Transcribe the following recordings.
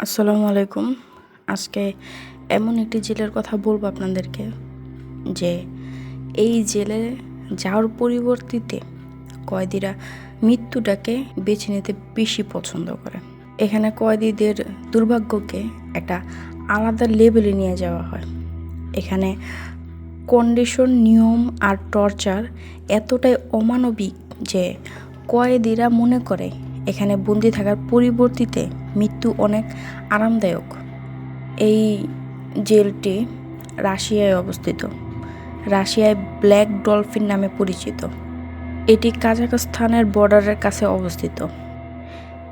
আসসালামু আলাইকুম। আজকে এমন একটি জেলের কথা বলবো আপনাদেরকে যে এই জেলে যাওয়ার পরিবর্তিতে কয়েদিরা মৃত্যুটাকে বেছে নিতে বেশি পছন্দ করে। এখানে কয়েদিদের দুর্ভাগ্যকে একটা আলাদা লেভেলে নিয়ে যাওয়া হয়। এখানে কন্ডিশন, নিয়ম আর টর্চার এতটাই অমানবিক যে কয়েদিরা মনে করে এখানে বন্দি থাকার পরিবর্তিতে মৃত্যু অনেক আরামদায়ক। এই জেলটি রাশিয়ায় অবস্থিত। রাশিয়ায় ব্ল্যাক ডলফিন নামে পরিচিত। এটি কাজাখস্তানের বর্ডারের কাছে অবস্থিত।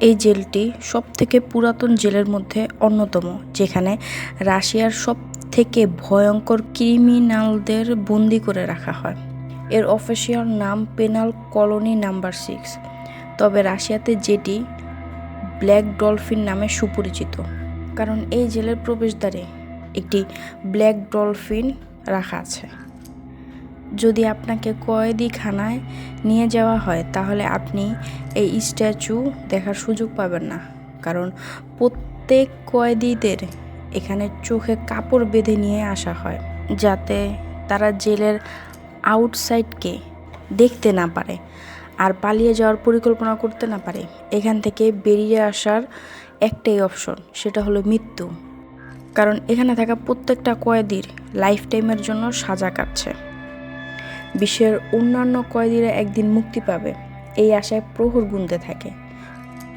এই জেলটি সবথেকে পুরাতন জেলের মধ্যে অন্যতম, যেখানে রাশিয়ার সবথেকে ভয়ঙ্কর ক্রিমিনালদের বন্দি করে রাখা হয়। এর অফিসিয়াল নাম পেনাল কলোনি নাম্বার 6, তবে রাশিয়াতে যেটি ব্ল্যাক ডলফিন নামে সুপরিচিত, কারণ এই জেলের প্রবেশদ্বারে একটি ব্ল্যাক ডলফিন রাখা আছে। যদি আপনাকে কয়েদিখানায় নিয়ে যাওয়া হয় তাহলে আপনি এই স্ট্যাচু দেখার সুযোগ পাবেন না, কারণ প্রত্যেক কয়েদিদের এখানে চোখে কাপড় বেঁধে নিয়ে আসা হয় যাতে তারা জেলের আউটসাইডকে দেখতে না পারে আর পালিয়ে যাওয়ার পরিকল্পনা করতে না পারে। এখান থেকে বেরিয়ে আসার একটাই অপশন, সেটা হলো মৃত্যু, কারণ এখানে থাকা প্রত্যেকটা কয়েদির লাইফ টাইমের জন্য সাজা কাটছে। বিশ্বের অন্যান্য কয়েদিরা একদিন মুক্তি পাবে এই আশায় প্রহর গুনতে থাকে,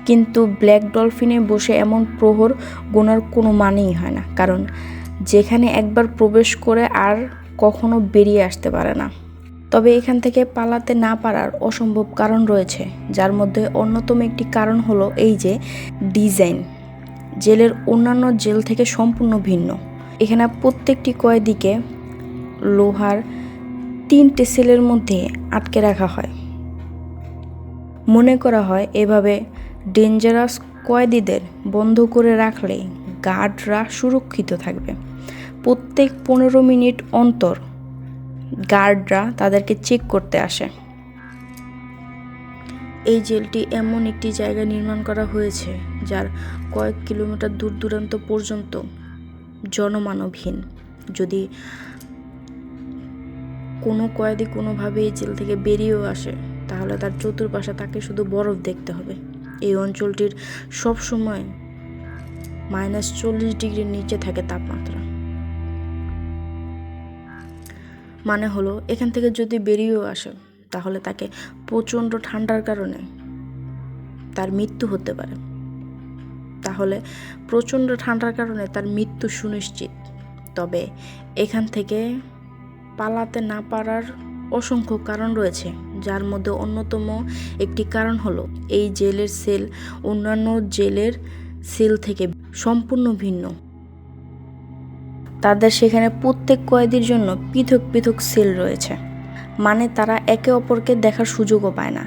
কিন্তু ব্ল্যাক ডলফিনে বসে এমন প্রহর গোনার কোনো মানেই হয় না, কারণ যেখানে একবার প্রবেশ করে আর কখনো বেরিয়ে আসতে পারে না। তবে এখান থেকে পালাতে না পারার অসম্ভব কারণ রয়েছে, যার মধ্যে অন্যতম একটি কারণ হলো এই যে ডিজাইন জেলের অন্যান্য জেল থেকে সম্পূর্ণ ভিন্ন। এখানে প্রত্যেকটি কয়েদিকে লোহার 3টে সেলের মধ্যে আটকে রাখা হয়। মনে করা হয় এভাবে ডেঞ্জারাস কয়েদিদের বন্ধ করে রাখলে গার্ডরা সুরক্ষিত থাকবে। প্রত্যেক 15 মিনিট অন্তর গার্ডরা তাদেরকে চেক করতে আসে। এই জেলটি এমন একটি জায়গায় নির্মাণ করা হয়েছে যার কয়েক কিলোমিটার দূর দূরান্ত পর্যন্ত জনমানবহীন। যদি কোনো কয়েদি কোনোভাবে এই জেল থেকে বেরিয়েও আসে তাহলে তার চতুর্পাশে তাকে শুধু বরফ দেখতে হবে। এই অঞ্চলটির সবসময় -40 ডিগ্রির নিচে থাকে তাপমাত্রা। মানে হলো এখান থেকে যদি বেরিয়েও আসে তাহলে তাকে প্রচণ্ড ঠান্ডার কারণে তার মৃত্যু হতে পারে। তাহলে প্রচণ্ড ঠান্ডার কারণে তার মৃত্যু সুনিশ্চিত। তবে এখান থেকে পালাতে না পারার অসংখ্য কারণ রয়েছে, যার মধ্যে অন্যতম একটি কারণ হলো এই জেলের সেল অন্যান্য জেলের সেল থেকে সম্পূর্ণ ভিন্ন। তাদের সেখানে প্রত্যেক কয়েদির জন্য পৃথক পৃথক সেল রয়েছে, মানে তারা একে অপরকে দেখার সুযোগও পায় না।